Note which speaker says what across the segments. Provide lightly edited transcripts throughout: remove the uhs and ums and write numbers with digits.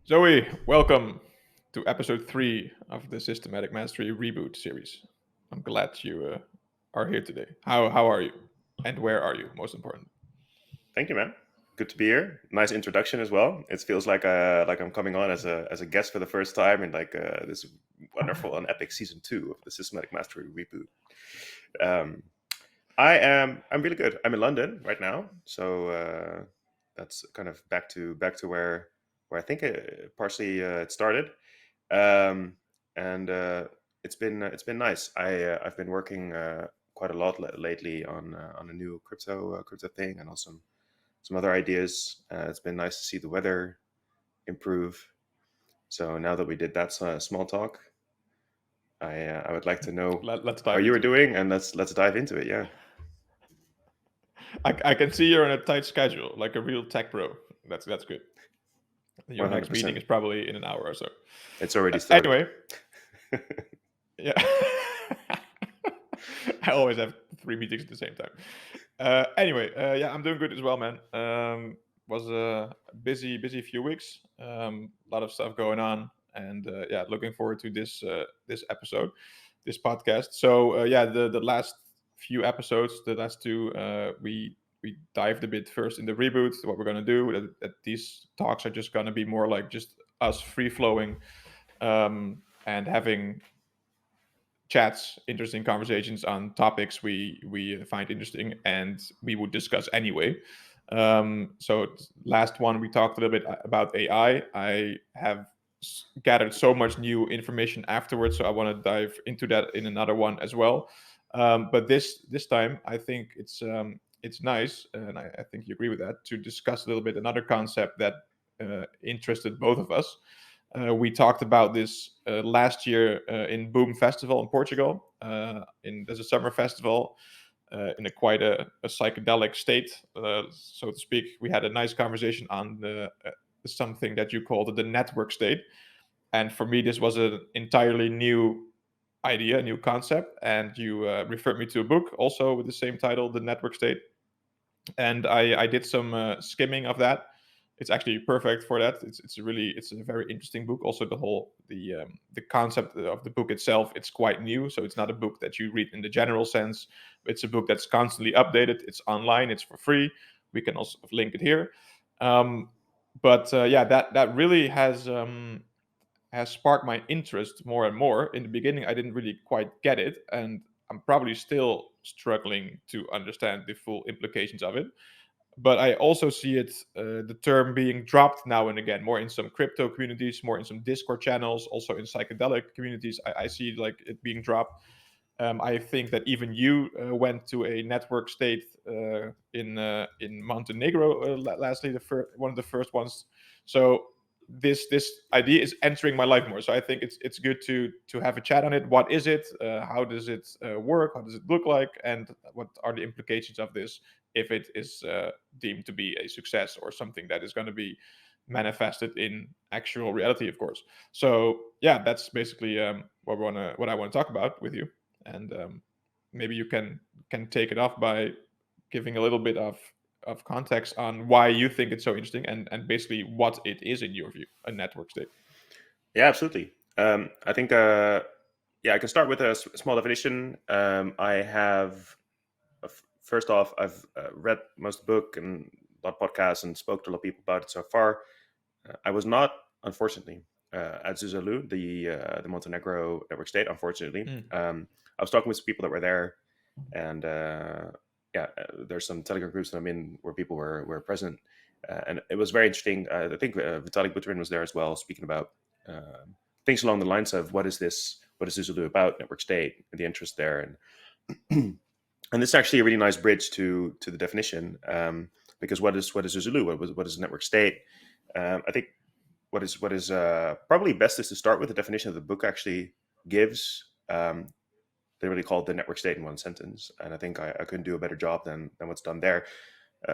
Speaker 1: Zoe, welcome to episode 3 of the Systematic Mastery Reboot series. I'm glad you are here today. How are you? And where are you, most important?
Speaker 2: Thank you, man. Good to be here. Nice introduction as well. It feels like I'm coming on as a guest for the first time in this wonderful and epic season 2 of the Systematic Mastery reboot. Um, I'm really good. I'm in London right now, so that's kind of back to where I think partially it started, um, and it's been nice. I've been working quite a lot lately on a new crypto thing and also some other ideas. It's been nice to see the weather improve. So now that we did that small talk, I would like to know
Speaker 1: Let's
Speaker 2: how
Speaker 1: dive
Speaker 2: you were
Speaker 1: into it.
Speaker 2: doing, and let's dive into it. Yeah,
Speaker 1: I can see you're on a tight schedule, like a real tech bro. That's good. Your
Speaker 2: one hundred
Speaker 1: next meeting
Speaker 2: percent.
Speaker 1: is probably in an hour or so.
Speaker 2: It's already started.
Speaker 1: Anyway, yeah. I always have 3 meetings at the same time. Yeah, I'm doing good as well, man. Was a busy few weeks. A lot of stuff going on, and yeah, looking forward to this episode, this podcast. So yeah, the last few episodes, the last two, we dived a bit first in the reboot, what we're gonna do. That these talks are just gonna be more like just us free flowing, and having chats, interesting conversations on topics we find interesting and we would discuss anyway. So last one we talked a little bit about AI. I have gathered so much new information afterwards, so I want to dive into that in another one as well. But this time I think it's nice, and I think you agree with that, to discuss a little bit another concept that interested both of us. We talked about this last year in Boom Festival in Portugal. There's a summer festival in quite a psychedelic state, so to speak. We had a nice conversation on something that you called the network state, and for me, this was an entirely new idea, a new concept. And you referred me to a book also with the same title, The Network State, and I did some skimming of that. It's actually perfect for that. It's a very interesting book. Also, the concept of the book itself, it's quite new, so it's not a book that you read in the general sense. It's a book that's constantly updated. It's online. It's for free. We can also link it here. Um, but yeah, that really has sparked my interest more and more. In the beginning, I didn't really quite get it, and I'm probably still struggling to understand the full implications of it. But I also see it, the term being dropped now and again, more in some crypto communities, more in some Discord channels, also in psychedelic communities. I see like it being dropped. I think that even you went to a network state in Montenegro lastly, one of the first ones. So this idea is entering my life more. So I think it's good to have a chat on it. What is it? How does it work? How does it look like? And what are the implications of this if it is deemed to be a success or something that is going to be manifested in actual reality, of course. So yeah, that's basically what I want to talk about with you, and maybe you can take it off by giving a little bit of context on why you think it's so interesting and basically what it is in your view, a network state.
Speaker 2: yeah, absolutely. I think yeah, I can start with a small definition. I have first off, I've read most of the book and a lot of podcasts and spoke to a lot of people about it so far. I was not, unfortunately, at Zuzalu, the Montenegro network state. Unfortunately,
Speaker 1: Mm.
Speaker 2: I was talking with some people that were there, and yeah, there's some Telegram groups that I'm in where people were present, and it was very interesting. I think Vitalik Buterin was there as well, speaking about things along the lines of what is Zuzalu about, network state, and the interest there, and and this is actually a really nice bridge to the definition, because what is Zuzalu? What is network state? I think what is probably best is to start with the definition that the book actually gives. They really call it the network state in one sentence, and I think I couldn't do a better job than what's done there.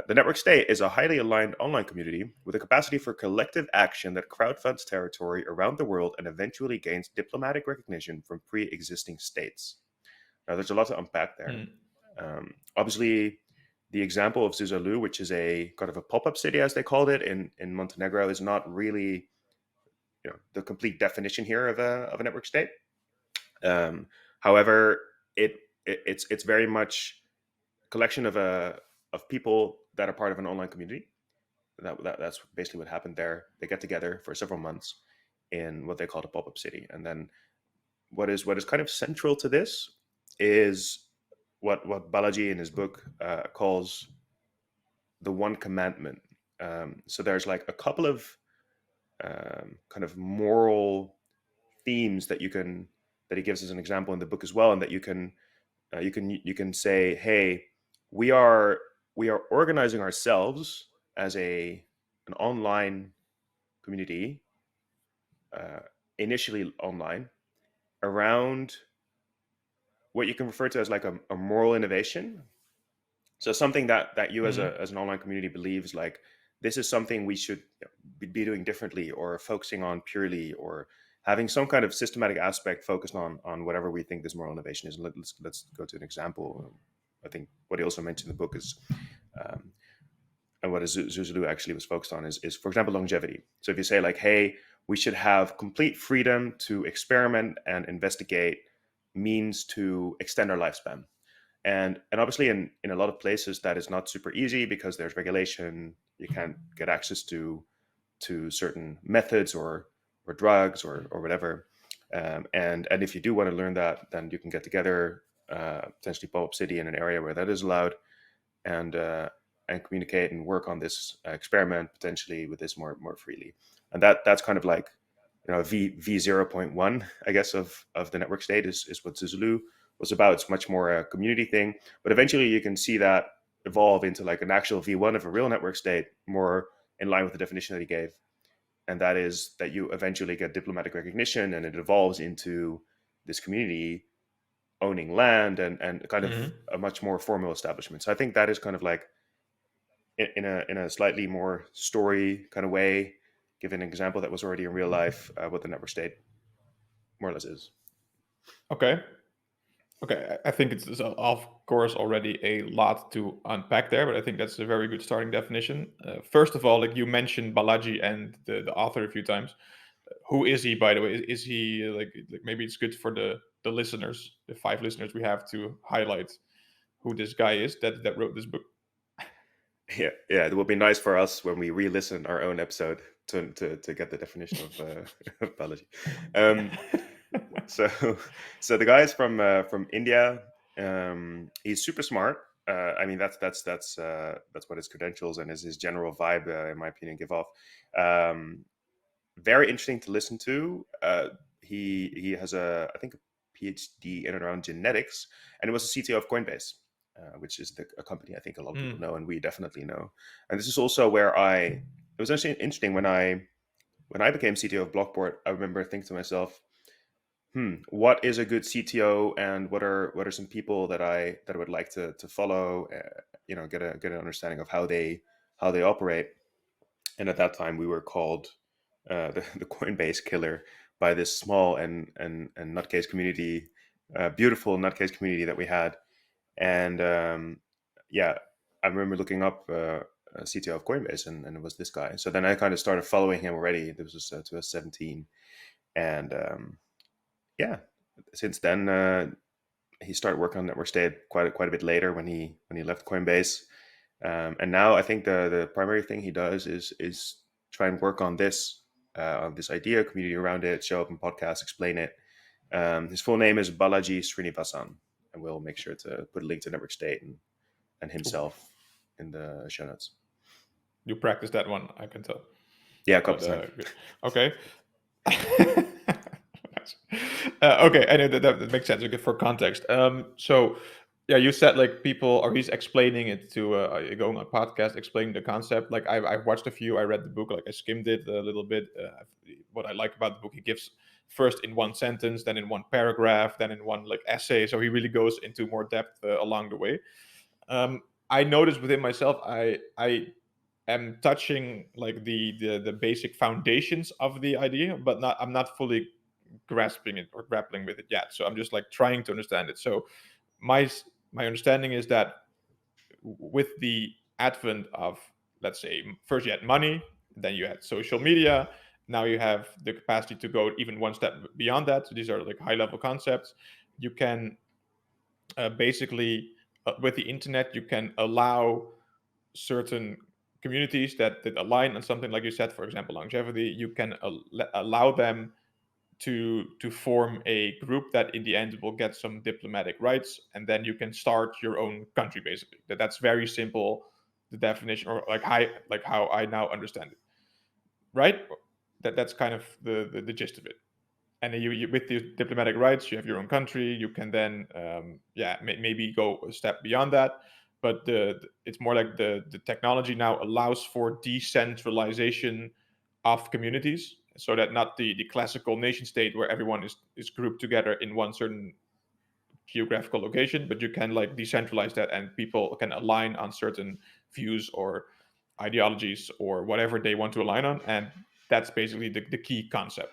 Speaker 2: The network state is a highly aligned online community with a capacity for collective action that crowdfunds territory around the world and eventually gains diplomatic recognition from pre-existing states. Now, there's a lot to unpack there.
Speaker 1: Mm.
Speaker 2: Obviously, the example of Zuzalu, which is a kind of a pop-up city, as they called it in Montenegro, is not really the complete definition here of a network state. Um, However, it's very much a collection of people that are part of an online community. That's basically what happened there. They get together for several months in what they call a pop-up city, and then what is kind of central to this is what Balaji in his book calls the one commandment. So there's like a couple of kind of moral themes that he gives as an example in the book as well, and that you can say, hey, we are organizing ourselves as an online community, uh, initially online, around what you can refer to as like a moral innovation. So something that you as
Speaker 1: Mm-hmm.
Speaker 2: as an online community believes, like, this is something we should be doing differently, or focusing on purely, or having some kind of systematic aspect focused on whatever we think this moral innovation is. Let's go to an example. I think what he also mentioned in the book is, um, and what Zuzalu actually was focused on is, for example, longevity. So if you say like, hey, we should have complete freedom to experiment and investigate means to extend our lifespan. And obviously in a lot of places that is not super easy, because there's regulation. You can't get access to certain methods or drugs or whatever. And if you do want to learn that, then you can get together, potentially pop-up city in an area where that is allowed, and communicate and work on this experiment potentially with this more freely. And that's kind of like, v 0.1, I guess, of the network state is what Zuzalu was about. It's much more a community thing, but eventually you can see that evolve into like an actual v1 of a real network state, more in line with the definition that he gave. And that is that you eventually get diplomatic recognition, and it evolves into this community owning land, and kind of
Speaker 1: Mm-hmm.
Speaker 2: a much more formal establishment. So I think that is kind of like, in a slightly more story kind of way, give an example that was already in real life, what the network state more or less is.
Speaker 1: Okay. Okay, I think it's of course already a lot to unpack there, but I think that's a very good starting definition. First of all, like you mentioned Balaji and the author a few times. Who is he, by the way? Is he like maybe it's good for the listeners, the 5 listeners we have, to highlight who this guy is that wrote this book.
Speaker 2: Yeah, it will be nice for us when we re-listen our own episode to get the definition of, of biology. Um, so so the guy is from India. He's super smart. I mean, that's what his credentials and his general vibe, in my opinion, give off. Um, Very interesting to listen to. He has I think, a PhD in and around genetics, and he was a CTO of Coinbase, which is a company I think a lot of people
Speaker 1: Mm,
Speaker 2: know, and we definitely know. And this is also where it was actually interesting when I became CTO of Blockport. I remember thinking to myself, what is a good CTO, and what are some people that I would like to follow, get an understanding of how they operate. And at that time we were called the Coinbase killer by this small and nutcase community, beautiful nutcase community that we had. And yeah, I remember looking up CTO of Coinbase, and it was this guy. So then I kind of started following him already. This was 2017, and yeah, since then he started working on network state quite a bit later, when he left Coinbase. And now I think the primary thing he does is try and work on this idea, community around it, show up in podcasts, explain it. His full name is Balaji Srinivasan, and we'll make sure to put a link to Network State and himself
Speaker 1: oof.
Speaker 2: in the show notes.
Speaker 1: You practice that one, I can tell.
Speaker 2: Yeah, a couple
Speaker 1: But
Speaker 2: times.
Speaker 1: good. Okay. Nice. Okay, and that makes sense. Okay, for context. So yeah, you said like people, or he's explaining it to going on podcast, explaining the concept. Like I've watched a few. I read the book. Like I skimmed it a little bit. What I like about the book, he gives first in one sentence, then in one paragraph, then in one like essay. So he really goes into more depth along the way. I noticed within myself, I am touching like the basic foundations of the idea, but not I'm not fully grasping it or grappling with it yet. So I'm just like trying to understand it. So my understanding is that with the advent of, let's say, first you had money, then you had social media, Now you have the capacity to go even one step beyond that. So these are like high level concepts. You can basically, with the internet, you can allow certain communities that align on something, like you said, for example, longevity. You can allow them to form a group that in the end will get some diplomatic rights, and then you can start your own country. Basically, that's very simple. The definition, or like how I now understand it, right? That's kind of the gist of it. And then you with the diplomatic rights, you have your own country. You can then maybe go a step beyond that. But it's more like the technology now allows for decentralization of communities, so that not the classical nation state where everyone is grouped together in one certain geographical location, but you can like decentralize that, and people can align on certain views or ideologies or whatever they want to align on. And that's basically the key concept.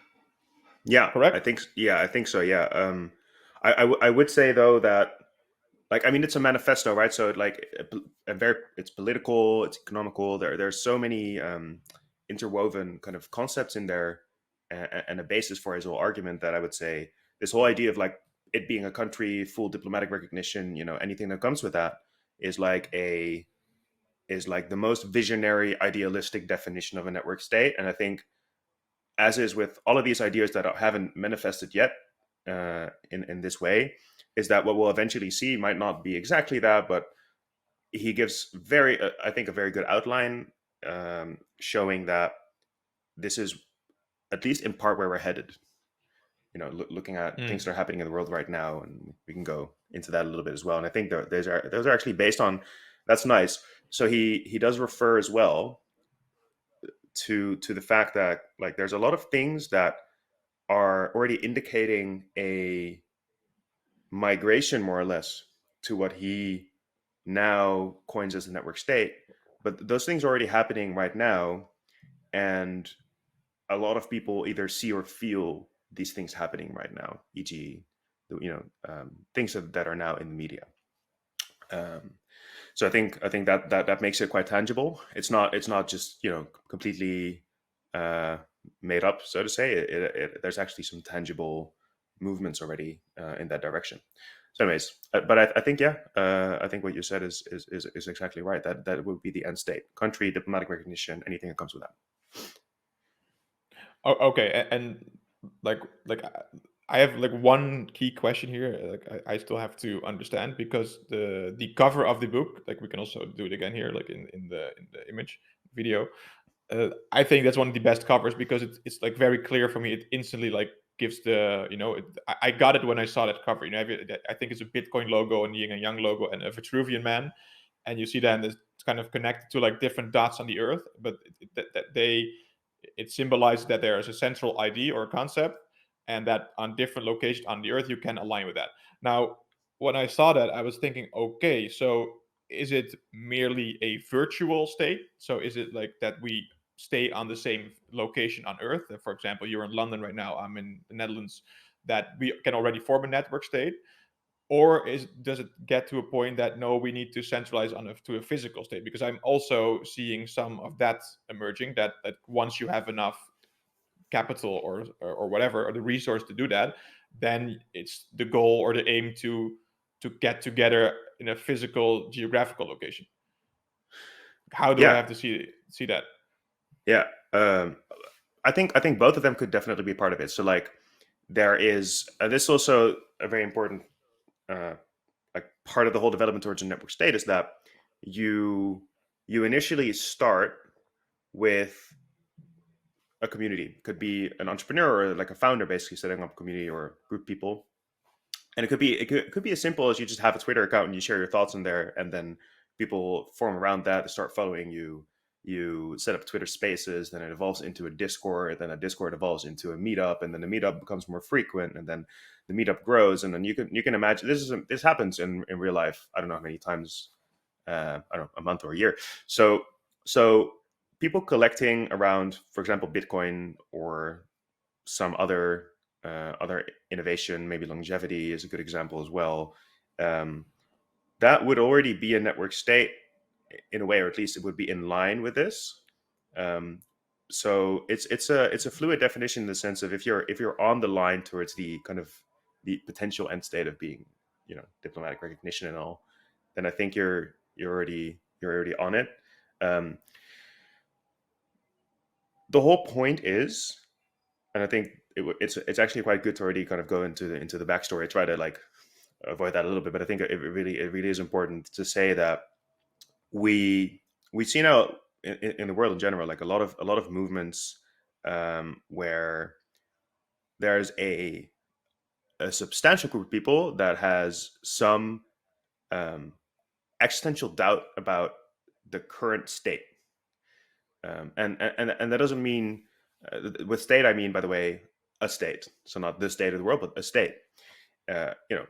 Speaker 2: Yeah, I
Speaker 1: Correct?
Speaker 2: think I think so. Yeah. I would say though that, like, I mean, it's a manifesto, right? So like it's political, it's economical. There's so many interwoven kind of concepts in there, and a basis for his whole argument, that I would say this whole idea of like it being a country, full diplomatic recognition, anything that comes with that is like a is like the most visionary, idealistic definition of a network state. And I think, as is with all of these ideas that haven't manifested yet in this way, is that what we'll eventually see might not be exactly that, but he gives I think, a very good outline, showing that this is at least in part where we're headed. Looking at things
Speaker 1: Mm.
Speaker 2: that are happening in the world right now, and we can go into that a little bit as well. And I think those are actually based on. That's nice. So he does refer as well to the fact that, like, there's a lot of things that are already indicating a migration, more or less, to what he now coins as the network state. But those things are already happening right now, and a lot of people either see or feel these things happening right now, e.g., things that are now in the media. Um, so I think that makes it quite tangible. It's not just completely made up, so to say. There's actually some tangible movements already in that direction. So, anyways, but I think, yeah, I think what you said is exactly right. That would be the end state: country, diplomatic recognition, anything that comes with that.
Speaker 1: Oh, okay, and like I have like one key question here. Like I still have to understand, because the cover of the book, like we can also do it again here, like in the image video. I think that's one of the best covers, because it's like very clear for me. It instantly like gives I got it when I saw that cover. I think it's a Bitcoin logo and Yin and Yang logo and a Vitruvian man, and you see that, and it's kind of connected to like different dots on the earth, but it symbolizes that there is a central idea or concept, and that on different locations on the earth you can align with that. Now, when I saw that, I was thinking, okay, so is it merely a virtual state? So is it like that we stay on the same location on earth? For example, you're in London right now, I'm in the Netherlands, that we can already form a network state? Or does it get to a point that no, we need to centralize to a physical state? Because I'm also seeing some of that emerging, that once you have enough capital or whatever, or the resource to do that, then it's the goal or the aim to get together in a physical geographical location. How do I
Speaker 2: Yeah,
Speaker 1: have to see that?
Speaker 2: yeah. I think both of them could definitely be part of it. So, like, there is this is also a very important uh, like part of the whole development towards a network state, is that you you initially start with a community. Could be an entrepreneur, or like a founder, basically setting up a community or a group of people. And it could be as simple as you just have a Twitter account and you share your thoughts in there, and then people form around that, they start following you. You set up Twitter Spaces, then it evolves into a Discord, then a Discord evolves into a meetup, and then the meetup becomes more frequent, and then the meetup grows, and then you can imagine this happens in real life. I don't know how many times, I don't know, a month or a year. So people collecting around, for example, Bitcoin, or some other innovation, maybe longevity is a good example as well. Um, that would already be a network state in a way, or at least it would be in line with this. Um, so it's a fluid definition in the sense of if you're on the line towards the kind of the potential end state of being, diplomatic recognition and all, then I think you're already on it. Um, the whole point is, and I think it's actually quite good to already kind of go into the backstory. I try to like avoid that a little bit, but I think it really is important to say that we see now in the world in general, like a lot of movements, where there's a substantial group of people that has some um, existential doubt about the current state. And that doesn't mean, with state I mean, by the way, a state. So not the state of the world, but a state. Uh, you know,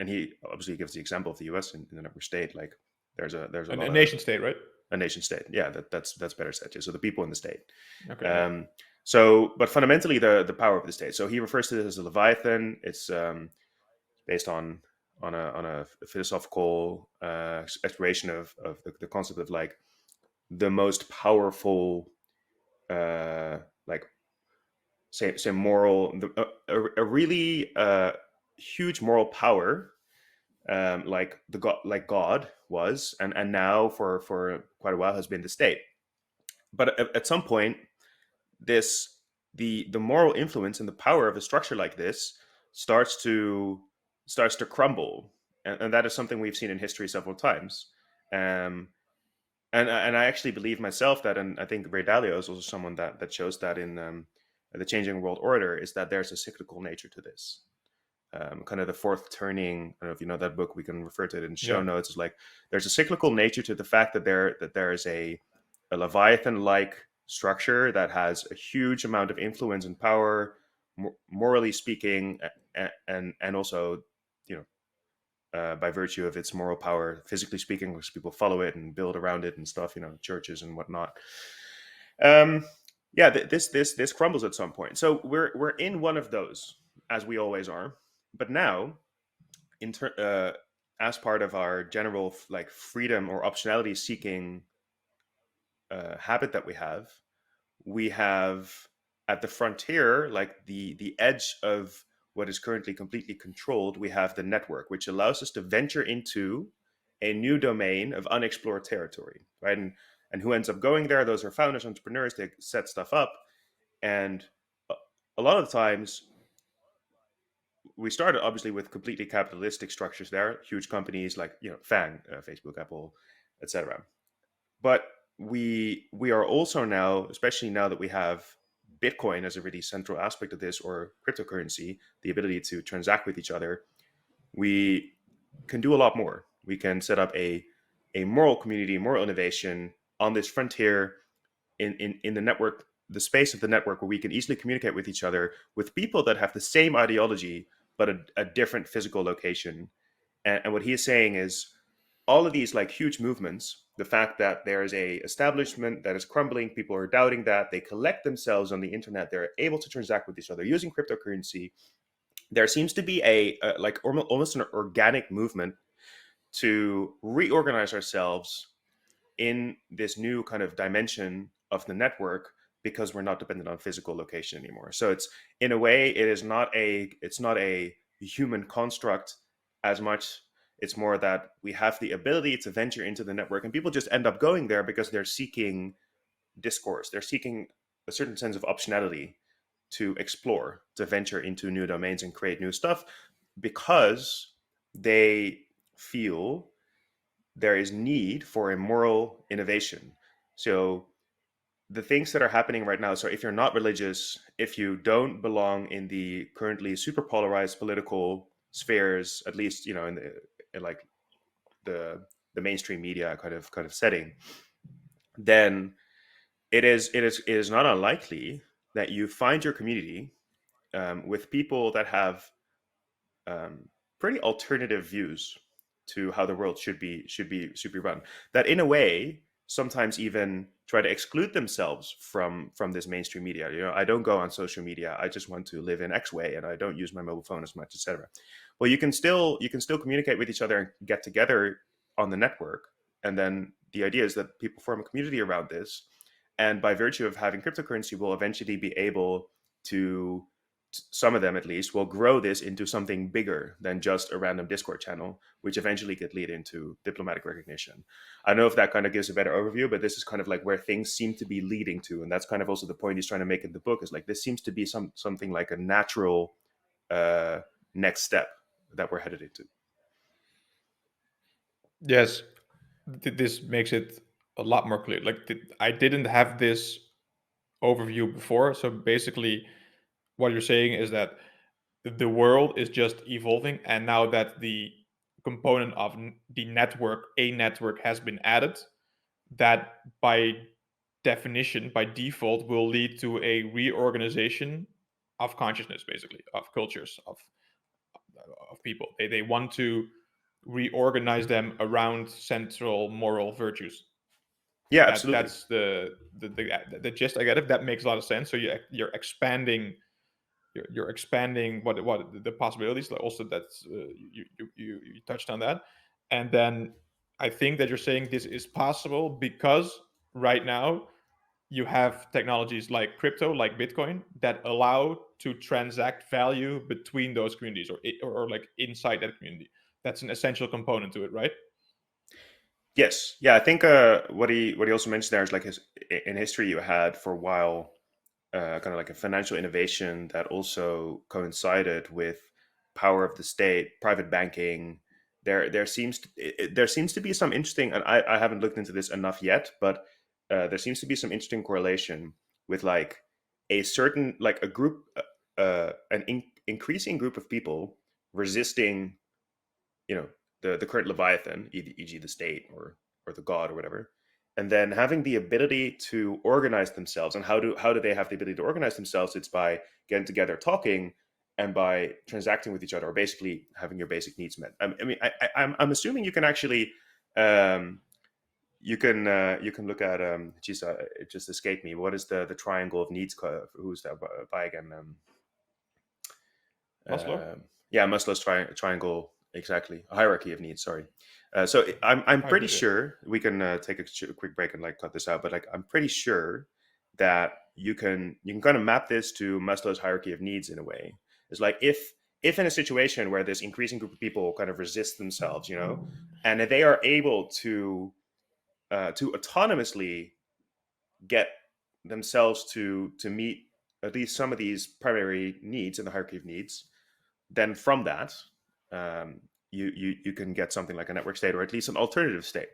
Speaker 2: and he obviously gives the example of the U.S. in the number state. Like there's a
Speaker 1: A
Speaker 2: lot of
Speaker 1: nation state, right?
Speaker 2: a nation state. Yeah, that's better said. Yeah. So the people in the state.
Speaker 1: Okay. Yeah.
Speaker 2: Um, but fundamentally, the power of the state. So he refers to this as a leviathan. It's based on a philosophical exploration of the concept of like the most powerful, like say moral, a really huge moral power, like like God was, and now for quite a while has been the state. But at some point, this the moral influence and the power of a structure like this starts to starts to crumble, and that is something we've seen in history several times. Um, and I actually believe myself that, and I think Ray Dalio is also someone that shows that in the Changing World Order, is that there's a cyclical nature to this. Kind of the fourth turning. I don't know if you know that book. We can refer to it in show
Speaker 1: Yeah.
Speaker 2: notes. It's like there's a cyclical nature to the fact that there is a leviathan-like structure that has a huge amount of influence and power, morally speaking, and also, you know, by virtue of its moral power, physically speaking, because people follow it and build around it and stuff, churches and whatnot. Um, yeah, this crumbles at some point. So we're in one of those, as we always are. But now, as part of our general like freedom or optionality seeking habit that we have at the frontier, like the edge of what is currently completely controlled, we have the network, which allows us to venture into a new domain of unexplored territory, right? And who ends up going there? Those are founders, entrepreneurs. They set stuff up, and a lot of the times we started obviously with completely capitalistic structures there, huge companies like Fang, Facebook, Apple, etc. But we are also now, especially now that we have Bitcoin as a really central aspect of this, or cryptocurrency, the ability to transact with each other, we can do a lot more. We can set up a moral community, moral innovation on this frontier in the network, the space of the network, where we can easily communicate with each other with people that have the same ideology but a different physical location. And what he is saying is all of these like huge movements, the fact that there is a establishment that is crumbling, people are doubting that, they collect themselves on the internet, they're able to transact with each other using cryptocurrency. There seems to be a like almost an organic movement to reorganize ourselves in this new kind of dimension of the network, because we're not dependent on physical location anymore. So it's, in a way, it's not a human construct as much. It's more that we have the ability to venture into the network, and people just end up going there because they're seeking discourse. They're seeking a certain sense of optionality to explore, to venture into new domains and create new stuff, because they feel there is need for a moral innovation. So the things that are happening right now, so if you're not religious, if you don't belong in the currently super polarized political spheres, at least in like the mainstream media kind of setting, then it is not unlikely that you find your community, with people that have pretty alternative views to how the world should be run, that in a way sometimes even try to exclude themselves from this mainstream media. I don't go on social media, I just want to live in X way, and I don't use my mobile phone as much, etc. Well, you can still communicate with each other and get together on the network, and then the idea is that people form a community around this, and by virtue of having cryptocurrency, we'll eventually be able to, some of them at least, will grow this into something bigger than just a random Discord channel, which eventually could lead into diplomatic recognition. I don't know if that kind of gives a better overview, but this is kind of like where things seem to be leading to, and that's kind of also the point he's trying to make in the book. Is like this seems to be something like a natural uh, next step that we're headed into.
Speaker 1: Yes, this makes it a lot more clear. Like I didn't have this overview before, so basically, what you're saying is that the world is just evolving, and now that the component of the network, a network, has been added, that by definition, by default, will lead to a reorganization of consciousness, basically, of cultures, of people. They want to reorganize them around central moral virtues.
Speaker 2: Yeah,
Speaker 1: That
Speaker 2: absolutely.
Speaker 1: that's the gist I get it. That makes a lot of sense. So you're expanding, you're expanding what the possibilities. Like also that's you touched on that, and then I think that you're saying this is possible because right now you have technologies like crypto, like Bitcoin, that allow to transact value between those communities, or like inside that community. That's an essential component to it, right?
Speaker 2: Yes, yeah. I think what he also mentioned there is like his in history you had for a while kind of like a financial innovation that also coincided with power of the state, private banking. There seems to be some interesting, and I haven't looked into this enough yet, but there seems to be some interesting correlation with like a certain like a group, increasing group of people resisting, you know, the current leviathan, e.g. the state or the god or whatever, and then having the ability to organize themselves. And how do they have the ability to organize themselves? It's by getting together, talking, and by transacting with each other, or basically having your basic needs met. I mean, I'm assuming you can actually you can look at geez, it just escaped me. What is the triangle of needs? Who's that by again?
Speaker 1: Maslow.
Speaker 2: Yeah, Maslow's triangle, exactly. A hierarchy of needs. Sorry. So I'm
Speaker 1: I
Speaker 2: pretty
Speaker 1: believe it.
Speaker 2: sure we can take a quick break and like cut this out. But like I'm pretty sure that you can kind of map this to Maslow's hierarchy of needs in a way. It's like if in a situation where this increasing group of people kind of resist themselves, you know, and if they are able to autonomously get themselves to meet at least some of these primary needs in the hierarchy of needs, then from that, um, you can get something like a network state or at least an alternative state.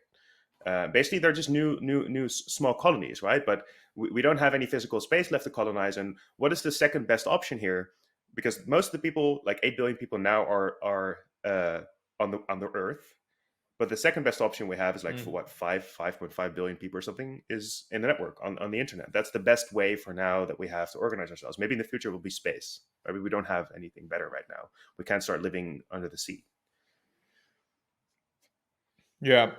Speaker 2: Basically, they're just new small colonies, right? But we don't have any physical space left to colonize. And what is the second best option here? Because most of the people, like 8 billion people now, are on the Earth. But the second best option we have is like for
Speaker 1: Mm.
Speaker 2: what 5.5 billion people or something is in the network on the internet. That's the best way for now that we have to organize ourselves. Maybe in the future will be space. Maybe we don't have anything better right now. We can't start living under the sea.
Speaker 1: Yeah.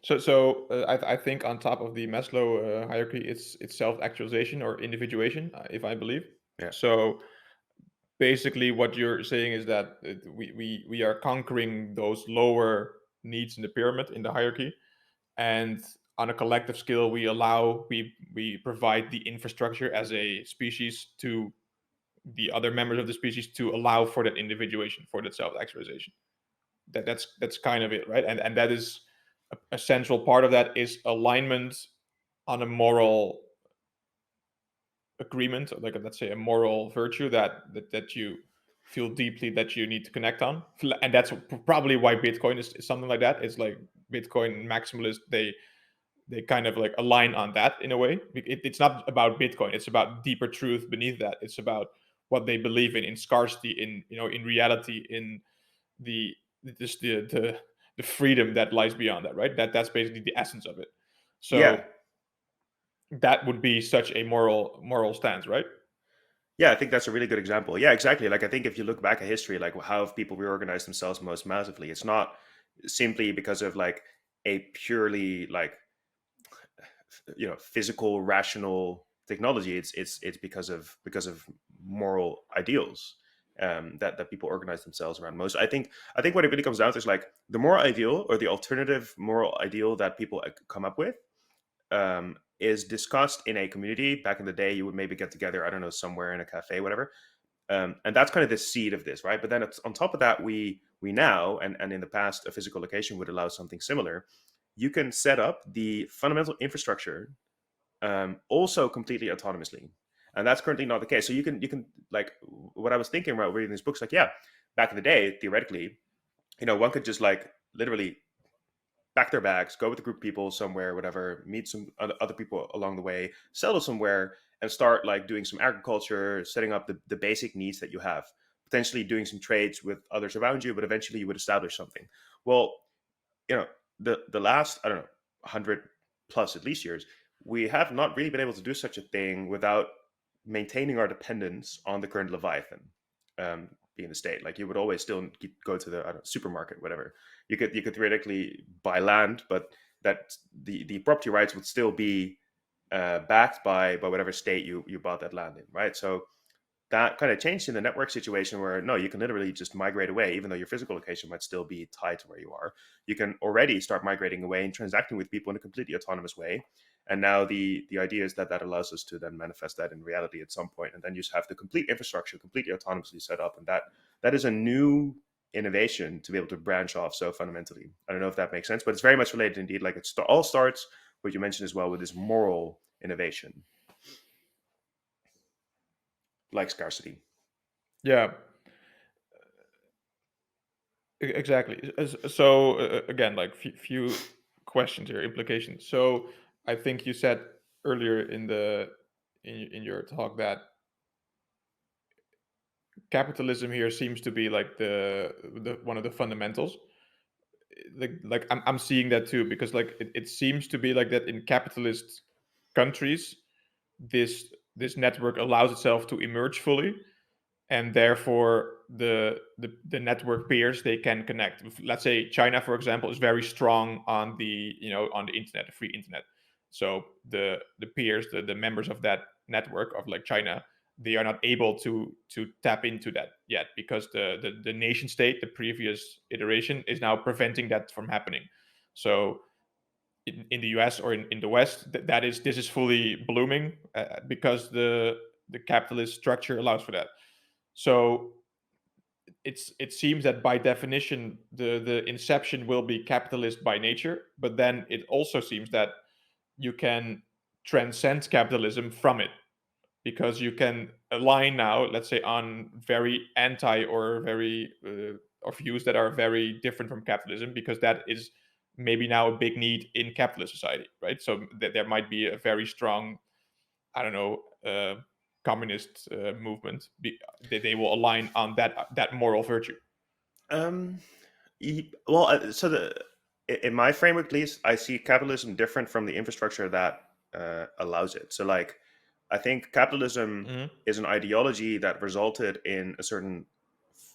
Speaker 1: So I think on top of the Maslow hierarchy, it's self actualization or individuation, if I believe.
Speaker 2: Yeah.
Speaker 1: So basically, what you're saying is that we are conquering those lower needs in the pyramid, in the hierarchy, and on a collective scale, we provide the infrastructure as a species to the other members of the species to allow for that individuation, for that self actualization. That's kind of it, right? And that is a central part of that is alignment on a moral agreement, like let's say a moral virtue that you feel deeply that you need to connect on. And that's probably why Bitcoin is something like that. It's like Bitcoin maximalists, they kind of like align on that in a way. It's not about Bitcoin, it's about deeper truth beneath that. It's about what they believe in scarcity, in in reality, in the just the freedom that lies beyond that, right? That's basically the essence of it.
Speaker 2: Yeah.
Speaker 1: So that would be such a moral stance, right?
Speaker 2: Yeah, I think that's a really good example. Yeah, exactly. Like I think if you look back at history, like how have people reorganized themselves most massively? It's not simply because of like a purely like physical rational technology. It's because of moral ideals that people organize themselves around most. I think what it really comes down to is like the moral ideal or the alternative moral ideal that people come up with is discussed in a community. Back in the day, you would maybe get together, I don't know, somewhere in a cafe, whatever. And that's kind of the seed of this, right? But then it's, on top of that, we now, and in the past, a physical location would allow something similar. You can set up the fundamental infrastructure also completely autonomously, and that's currently not the case. So you can like, what I was thinking about reading these books, like, yeah, back in the day, theoretically, one could just like literally pack their bags, go with a group of people somewhere, whatever, meet some other people along the way, settle somewhere, and start like doing some agriculture, setting up the basic needs that you have, potentially doing some trades with others around you, but eventually you would establish something. Well, you know, the last, I don't know, 100 plus at least years, we have not really been able to do such a thing without maintaining our dependence on the current Leviathan, being the state. Like, you would always still go to the, I don't know, supermarket, whatever. You could theoretically buy land, but that the property rights would still be backed by whatever state you bought that land in, right? So that kind of changed in the network situation, where no, you can literally just migrate away, even though your physical location might still be tied to where you are. You can already start migrating away and transacting with people in a completely autonomous way. And now the idea is that that allows us to then manifest that in reality at some point, and then you just have the complete infrastructure completely autonomously set up, and that is a new innovation to be able to branch off so fundamentally. I don't know if that makes sense, but it's very much related indeed. Like, it all starts, what you mentioned as well, with this moral innovation, like scarcity.
Speaker 1: Yeah, exactly. So again, like few questions here, implications. So I think you said earlier in your talk that capitalism here seems to be like the one of the fundamentals. Like I'm seeing that too, because like it seems to be like that in capitalist countries, this network allows itself to emerge fully, and therefore the network peers, they can connect. Let's say China, for example, is very strong on the, on the internet, the free internet. So the peers, the members of that network of like China, they are not able to tap into that yet, because the nation state, the previous iteration, is now preventing that from happening. So in the US or in the West, this is fully blooming, because the capitalist structure allows for that. So it seems that by definition the inception will be capitalist by nature, but then it also seems that you can transcend capitalism from it, because you can align now, let's say, on very anti or very or views that are very different from capitalism, because that is maybe now a big need in capitalist society, right? So there might be a very strong, I don't know, communist movement. They will align on that moral virtue.
Speaker 2: Um, well, so in my framework, at least, I see capitalism different from the infrastructure that allows it. So, like, I think capitalism
Speaker 1: Hmm.
Speaker 2: is an ideology that resulted in a certain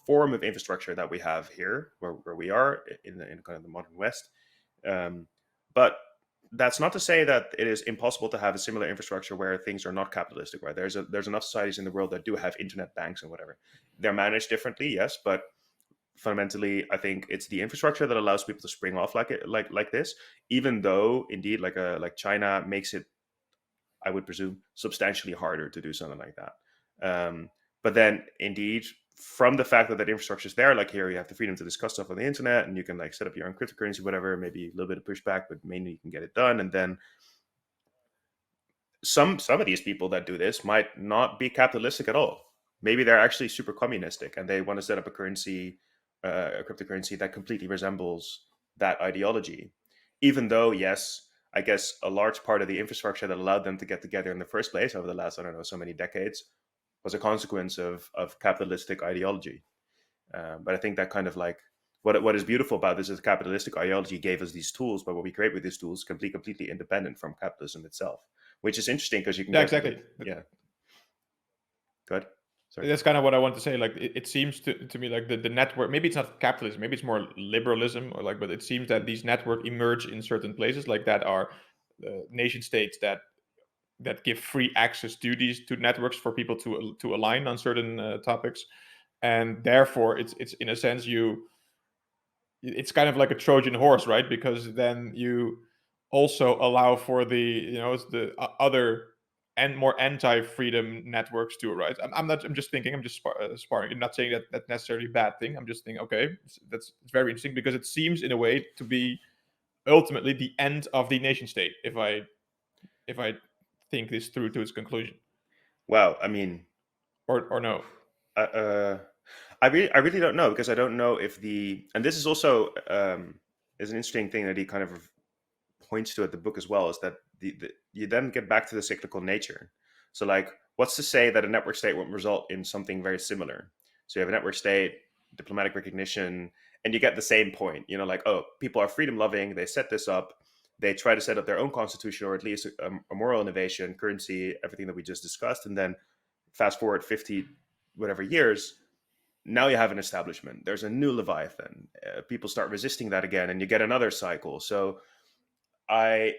Speaker 2: form of infrastructure that we have here, where we are in kind of the modern West. Um, but that's not to say that it is impossible to have a similar infrastructure where things are not capitalistic. Right? There's enough societies in the world that do have internet banks and whatever. They're managed differently, yes, but fundamentally, I think it's the infrastructure that allows people to spring off like this. Even though, indeed, like China makes it, I would presume, substantially harder to do something like that. But then, indeed, from the fact that that infrastructure is there, like here, you have the freedom to discuss stuff on the internet, and you can like set up your own cryptocurrency, whatever. Maybe a little bit of pushback, but mainly you can get it done. And then some of these people that do this might not be capitalistic at all. Maybe they're actually super communistic, and they want to set up a currency, a cryptocurrency that completely resembles that ideology. Even though, yes, I guess a large part of the infrastructure that allowed them to get together in the first place over the last, I don't know, so many decades, was a consequence of capitalistic ideology. But I think that kind of like, what is beautiful about this is capitalistic ideology gave us these tools, but what we create with these tools can be completely independent from capitalism itself, which is interesting because you can
Speaker 1: Yeah,
Speaker 2: get
Speaker 1: exactly.
Speaker 2: yeah, good. Sorry.
Speaker 1: That's kind of what I want to say. Like it seems to me like the network. Maybe it's not capitalism. Maybe it's more liberalism, or like. But it seems that these network emerge in certain places, like that are nation states that give free access to these to networks for people to align on certain topics, and therefore it's in a sense it's kind of like a Trojan horse, right? Because then also allow for the, it's the other and more anti-freedom networks too, right? I'm not. I'm just thinking. I'm just sparring. I'm not saying that that's necessarily a bad thing. I'm just thinking. Okay, that's it's very interesting because it seems in a way to be ultimately the end of the nation state. If I think this through to its conclusion,
Speaker 2: Wow, I mean,
Speaker 1: or no.
Speaker 2: uh, uh, I really don't know, because I don't know if and this is also is an interesting thing that he kind of points to at the book as well, is that you then get back to the cyclical nature. So, like, what's to say that a network state won't result in something very similar? So you have a network state, diplomatic recognition, and you get the same point. Like, oh, people are freedom loving. They set this up. They try to set up their own constitution, or at least a moral innovation, currency, everything that we just discussed, and then fast forward 50 whatever years, now you have an establishment. There's a new Leviathan. People start resisting that again, and you get another cycle. So I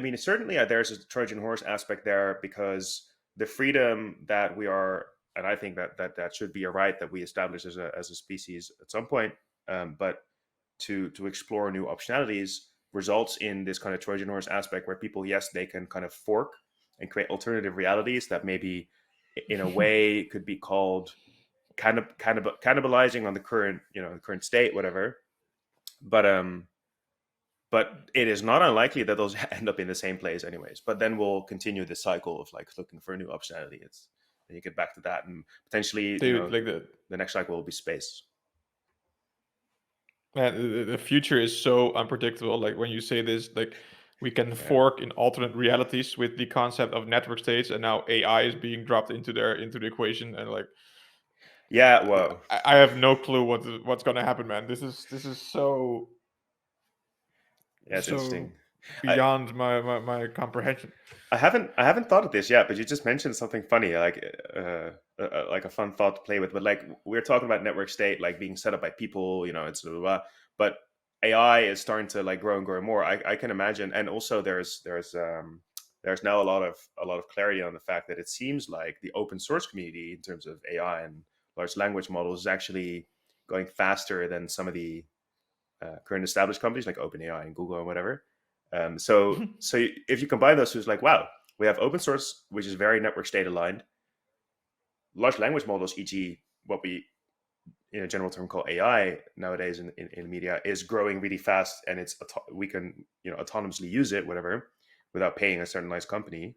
Speaker 2: mean, certainly there's a Trojan horse aspect there, because the freedom that we are, and I think that should be a right that we establish as a species at some point. But to explore new optionalities results in this kind of Trojan horse aspect, where people, yes, they can kind of fork and create alternative realities that maybe in a way could be called kind of cannibalizing on the current, the current state, whatever. But it is not unlikely that those end up in the same place anyways. But then we'll continue this cycle of like looking for a new optionality. It's and you get back to that, and potentially,
Speaker 1: Dude, like
Speaker 2: the next cycle will be space.
Speaker 1: man, the future is so unpredictable. Like when you say this, like we can
Speaker 2: Yeah.
Speaker 1: fork in alternate realities with the concept of network states, and now AI is being dropped into the equation, and like
Speaker 2: Yeah. Well.
Speaker 1: I have no clue what's gonna happen, man. This is
Speaker 2: Yeah, it's
Speaker 1: so
Speaker 2: interesting. I
Speaker 1: beyond my comprehension.
Speaker 2: I haven't thought of this yet, but you just mentioned something funny, like a fun thought to play with. But like, we're talking about network state like being set up by people, it's blah, blah, blah. But AI is starting to like grow and grow more. I can imagine, and also there's now a lot of clarity on the fact that it seems like the open source community in terms of AI and large language models is actually going faster than some of the current established companies like OpenAI and Google and whatever. So if you combine those two, it's like, wow, we have open source, which is very network state aligned. Large language models, e.g., what we in a general term call AI nowadays in media, is growing really fast, and we can autonomously use it, whatever, without paying a certain nice company.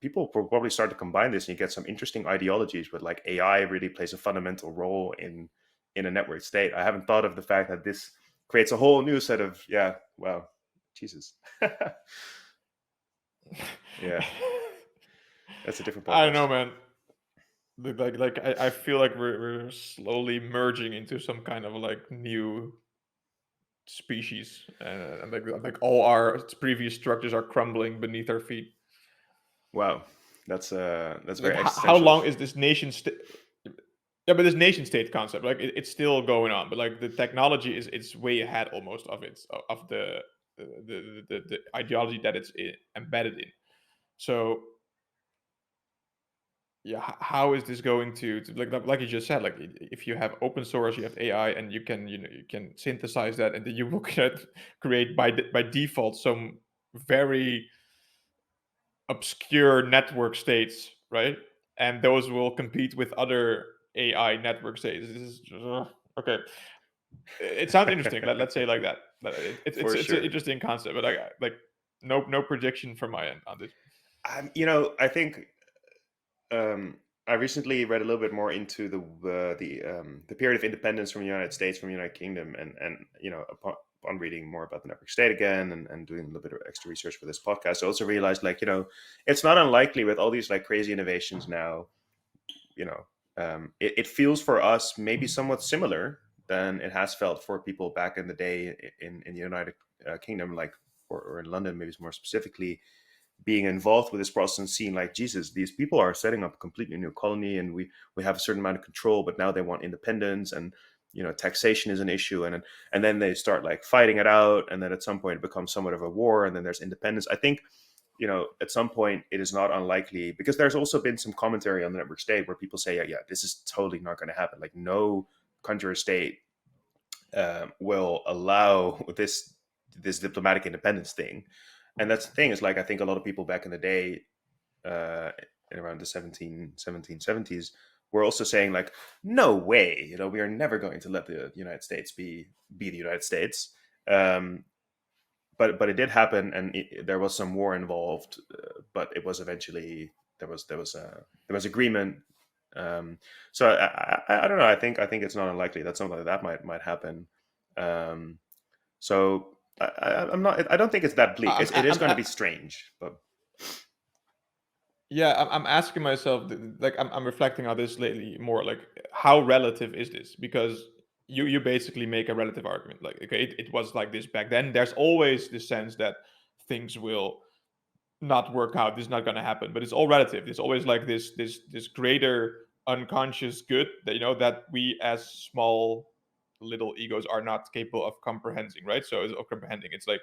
Speaker 2: People will probably start to combine this, and you get some interesting ideologies, but like AI really plays a fundamental role in a network state. I haven't thought of the fact that this creates a whole new set of, yeah, wow, Jesus. Yeah, that's a different
Speaker 1: I don't
Speaker 2: podcast.
Speaker 1: know, man. Like I feel like we're slowly merging into some kind of like new species, and like all our previous structures are crumbling beneath our feet.
Speaker 2: Wow, that's
Speaker 1: Like
Speaker 2: very
Speaker 1: how
Speaker 2: existential.
Speaker 1: long is this nation state? Yeah, but this nation state concept, like it's still going on, but like the technology is it's way ahead almost of the ideology that it's embedded in. So yeah, how is this going to like you just said, like if you have open source, you have AI, and you can synthesize that, and then you will create by default some very obscure network states, right? And those will compete with other AI network states. This is okay. It sounds interesting. Let's say it like that.
Speaker 2: For
Speaker 1: It's an
Speaker 2: sure.
Speaker 1: interesting concept, but like no prediction from my end on this.
Speaker 2: I think um, I recently read a little bit more into the period of independence from the United States, from the United Kingdom, and upon reading more about the network state again, and doing a little bit of extra research for this podcast, I also realized, like, it's not unlikely with all these like crazy innovations now. you know it feels for us maybe somewhat similar than it has felt for people back in the day in the United Kingdom, like, or in London, maybe more specifically, being involved with this process and seeing, like, Jesus, these people are setting up a completely new colony, and we have a certain amount of control, but now they want independence, and taxation is an issue, and then they start like fighting it out, and then at some point it becomes somewhat of a war, and then there's independence. I think at some point it is not unlikely, because there's also been some commentary on the network state where people say, yeah, this is totally not going to happen. Like, no country or state will allow this this diplomatic independence thing. And that's the thing, is like, I think a lot of people back in the day, in around the 1770s, were also saying like, no way, we are never going to let the United States be the United States. Um, but it did happen, and there was some war involved, but it was eventually, there was agreement. So I don't know. I think it's not unlikely that something like that might happen. Um, so I'm not. I don't think it's that bleak. It is
Speaker 1: I'm
Speaker 2: going to be strange, but
Speaker 1: Yeah, I'm asking myself, like, I'm reflecting on this lately more, like, how relative is this? Because you basically make a relative argument. Like, okay, it was like this back then. There's always this sense that things will not work out. This is not going to happen, but it's all relative. It's always like this greater unconscious good that that we as small little egos are not capable of comprehending, right? So of comprehending, it's like,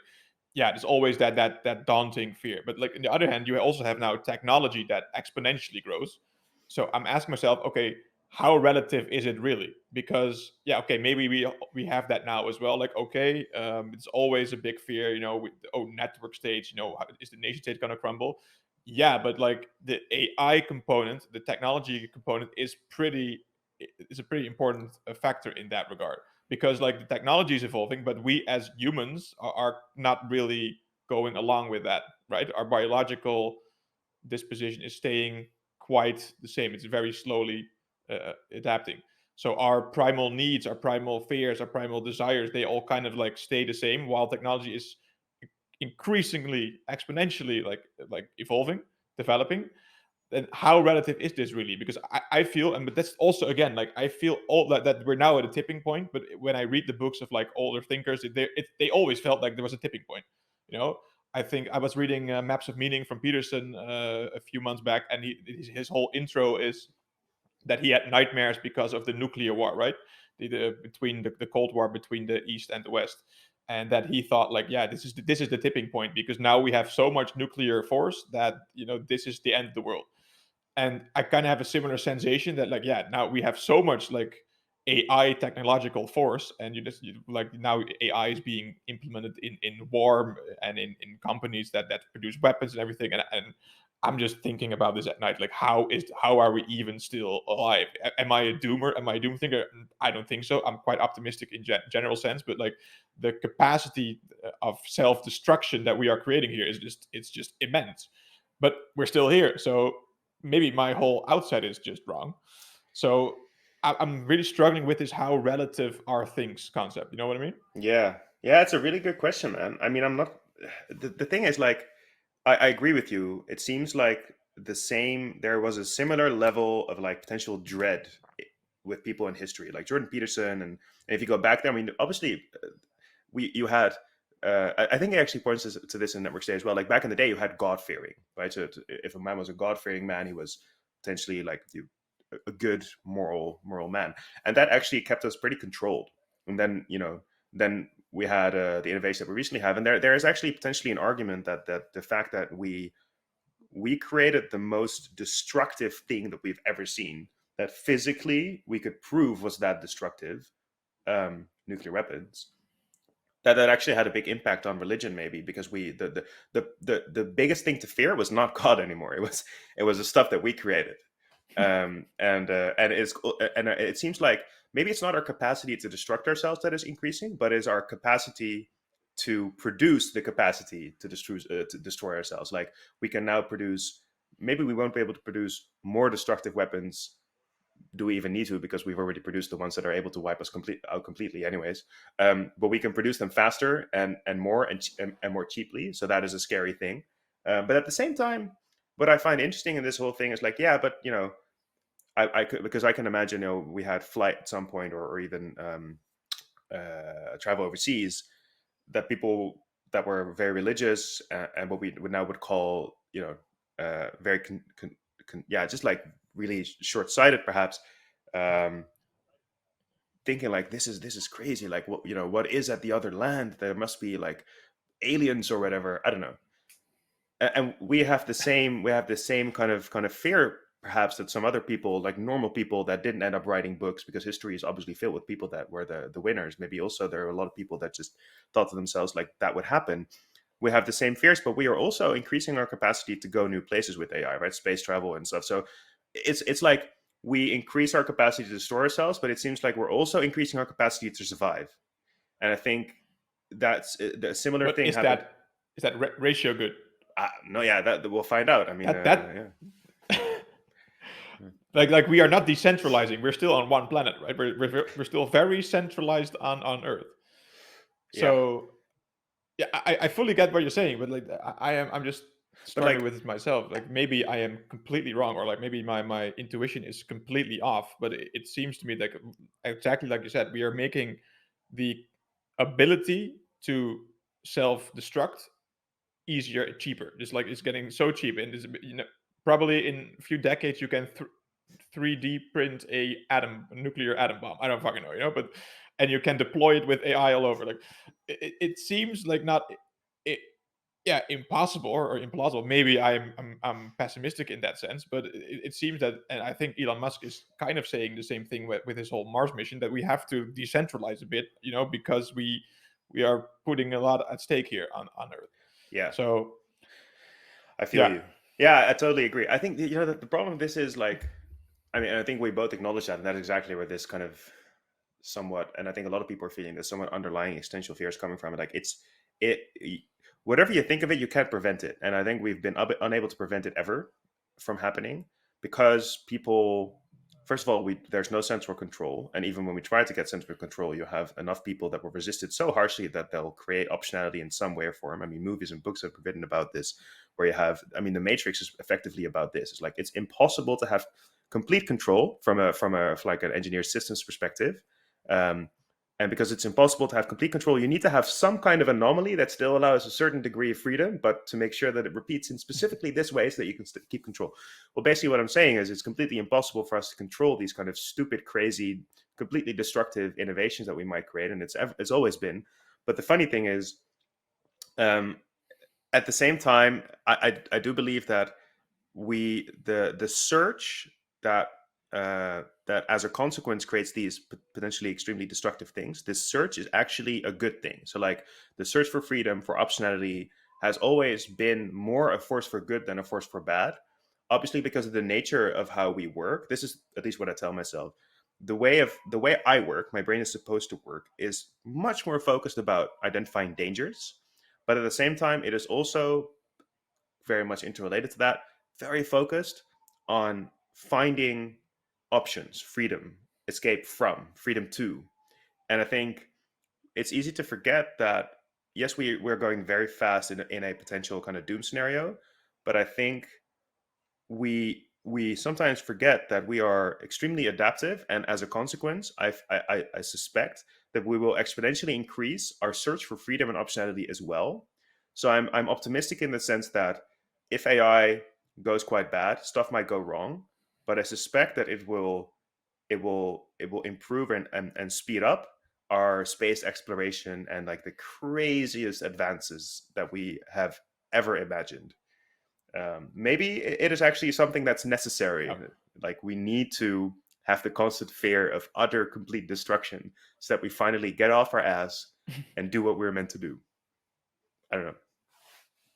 Speaker 1: yeah, there's always that daunting fear. But like on the other hand, you also have now technology that exponentially grows. So I'm asking myself, okay, how relative is it really? Because yeah, okay, maybe we have that now as well. Like, okay, it's always a big fear, with network states. Is the nation state going to crumble? Yeah, but like the AI component, the technology component is a pretty important factor in that regard, because like the technology is evolving, but we as humans are not really going along with that, right? Our biological disposition is staying quite the same. It's very slowly adapting. So our primal needs, our primal fears, our primal desires, they all kind of like stay the same, while technology is increasingly exponentially like evolving, developing. Then how relative is this really? Because I feel, and but that's also again, like I feel all that we're now at a tipping point. But when I read the books of like older thinkers, they always felt like there was a tipping point. You know, I think I was reading Maps of Meaning from Peterson a few months back, and his whole intro is that he had nightmares because of the nuclear war, right? Between the Cold War between the East and the West, and that he thought like, yeah, this is the tipping point, because now we have so much nuclear force that this is the end of the world. And I kind of have a similar sensation that like, yeah, now we have so much like AI technological force, and like now AI is being implemented in war and in companies that produce weapons and everything. And I'm just thinking about this at night, like how are we even still alive? Am I a doomer? Am I a doom thinker? I don't think so. I'm quite optimistic in general sense, but like the capacity of self destruction that we are creating here is just immense. But we're still here, so maybe my whole outset is just wrong. So I'm really struggling with this how relative are things concept. You know what I mean?
Speaker 2: yeah, yeah, it's a really good question, man. I mean, I'm not. The thing is, like, I agree with you. It seems like there was a similar level of like potential dread with people in history, like Jordan Peterson, and if you go back there, I mean, obviously, you had. I think it actually points to this in Network State as well. Like back in the day, you had God fearing, right? So if a man was a God fearing man, he was potentially like a good moral man, and that actually kept us pretty controlled. And then then we had the innovation that we recently have, and there is actually potentially an argument that the fact that we created the most destructive thing that we've ever seen, that physically we could prove was that destructive, nuclear weapons, that actually had a big impact on religion, maybe because the biggest thing to fear was not God anymore. It was the stuff that we created. And it seems like maybe it's not our capacity to destruct ourselves that is increasing, but is our capacity to produce the capacity to destroy ourselves. Like we can now produce. Maybe we won't be able to produce more destructive weapons. Do we even need to? Because we've already produced the ones that are able to wipe us out completely, anyways. But we can produce them faster and more and more cheaply. So that is a scary thing. But at the same time, what I find interesting in this whole thing is like, yeah, but I could, because I can imagine, we had flight at some point, or even travel overseas, that people that were very religious, and what we would call, very yeah, just like really short-sighted, perhaps, um, thinking like this is crazy. Like what is at the other land? There must be like aliens or whatever. I don't know. And we have the same kind of fear perhaps that some other people, like normal people that didn't end up writing books, because history is obviously filled with people that were the winners. Maybe also there are a lot of people that just thought to themselves like that would happen. We have the same fears, but we are also increasing our capacity to go new places with AI, right? Space travel and stuff. So it's like we increase our capacity to store ourselves, but it seems like we're also increasing our capacity to survive. And I think that's a similar
Speaker 1: But
Speaker 2: thing happened.
Speaker 1: is that ratio good?
Speaker 2: No, yeah, that we'll find out. I mean,
Speaker 1: That
Speaker 2: yeah.
Speaker 1: like we are not decentralizing. We're still on one planet, right? We're still very centralized on Earth.
Speaker 2: Yeah,
Speaker 1: So yeah, I fully get what you're saying, but like I'm just
Speaker 2: but
Speaker 1: struggling
Speaker 2: like,
Speaker 1: with it myself. Like maybe I am completely wrong, or like maybe my intuition is completely off. But it seems to me like exactly like you said, we are making the ability to self-destruct easier and cheaper. Just like it's getting so cheap, and this, probably in a few decades you can 3D print a nuclear atom bomb. I don't fucking know, but and you can deploy it with AI all over. Like it seems like not it, yeah, impossible or implausible. Maybe I'm pessimistic in that sense, but it seems that, and I think Elon Musk is kind of saying the same thing with his whole Mars mission, that we have to decentralize a bit, because we are putting a lot at stake here on Earth.
Speaker 2: yeah,
Speaker 1: So
Speaker 2: I feel
Speaker 1: yeah,
Speaker 2: you. Yeah, I totally agree. I think the problem with this is like, I mean, I think we both acknowledge that, and that's exactly where this kind of somewhat, and I think a lot of people are feeling this somewhat underlying existential fear is coming from. Like it, whatever you think of it, you can't prevent it, and I think we've been unable to prevent it ever from happening because people. First of all, there's no sense for control, and even when we try to get sense for control, you have enough people that will resist it so harshly that they'll create optionality in some way or form. I mean, movies and books have written about this, where you have, I mean, The Matrix is effectively about this. It's like it's impossible to have complete control from a like an engineer systems perspective, um, and because it's impossible to have complete control, you need to have some kind of anomaly that still allows a certain degree of freedom, but to make sure that it repeats in specifically this way so that you can keep control. Well, basically, what I'm saying is it's completely impossible for us to control these kind of stupid, crazy, completely destructive innovations that we might create, and it's always been. But the funny thing is, um, at the same time, I do believe that the search that that as a consequence creates these potentially extremely destructive things. This search is actually a good thing. So like the search for freedom, for optionality, has always been more a force for good than a force for bad. Obviously, because of the nature of how we work, this is at least what I tell myself. The way I work, my brain is supposed to work, is much more focused about identifying dangers, but at the same time, it is also very much interrelated to that, very focused on finding options, freedom, escape from, freedom to. And I think it's easy to forget that, yes, we're going very fast in a potential kind of doom scenario, but I think we sometimes forget that we are extremely adaptive, and as a consequence, I suspect that we will exponentially increase our search for freedom and optionality as well. So I'm optimistic in the sense that if AI goes quite bad, stuff might go wrong, but I suspect that it will improve and speed up our space exploration and like the craziest advances that we have ever imagined. Maybe it is actually something that's necessary.
Speaker 1: yeah.
Speaker 2: Like we need to have the constant fear of utter complete destruction so that we finally get off our ass and do what we're meant to do. I don't know.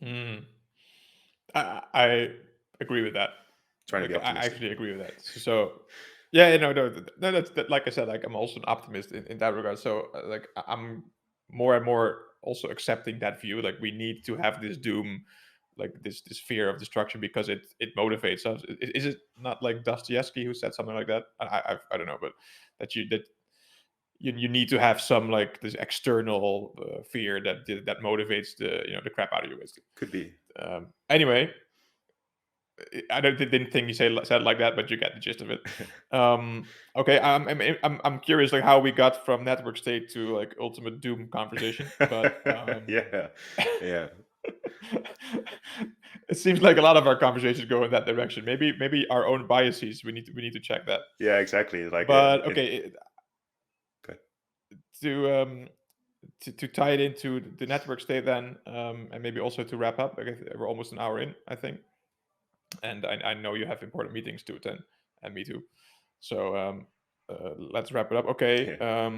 Speaker 1: Mm. I agree with that.
Speaker 2: Trying to be
Speaker 1: Like I
Speaker 2: optimistic.
Speaker 1: actually agree with that. So yeah, no, no, that's that. Like I said, like I'm also an optimist in that regard. So like I'm more and more also accepting that view. Like we need to have this doom, like this fear of destruction, because it motivates us. Is it not like Dostoevsky who said something like that? I don't know, but that you need to have some like this external fear that motivates the crap out of you, basically.
Speaker 2: Could be.
Speaker 1: Anyway, I didn't think you said it like that, but you get the gist of it. Okay, I'm curious, like how we got from network state to like ultimate doom conversation, but
Speaker 2: Yeah. Yeah.
Speaker 1: it seems like a lot of our conversations go in that direction. Maybe our own biases. We need to check that.
Speaker 2: Yeah, exactly. Like
Speaker 1: But okay,
Speaker 2: okay.
Speaker 1: to to tie it into the network state then, and maybe also to wrap up. Okay, we're almost an hour in, I think. and I know you have important meetings to attend, and me too. So let's wrap it up. Okay,
Speaker 2: Yeah.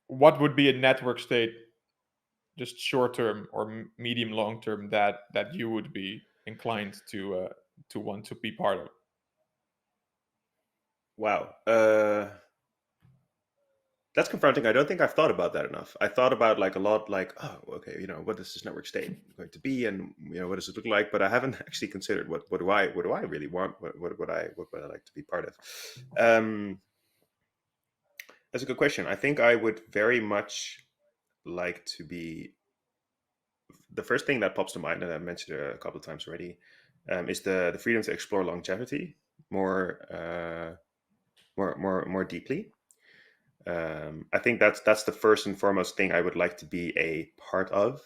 Speaker 1: what would be a network state, just short term or medium long term, that you would be inclined to want to be part of?
Speaker 2: Wow. That's confronting. I don't think I've thought about that enough. I thought about like a lot, like, oh, okay, what is this network state going to be, and what does it look like? But I haven't actually considered what do I really want? What would I like to be part of? Um, that's a good question. I think I would very much like to be. The first thing that pops to mind, and I mentioned it a couple of times already, is the freedom to explore longevity more deeply. I think that's the first and foremost thing I would like to be a part of.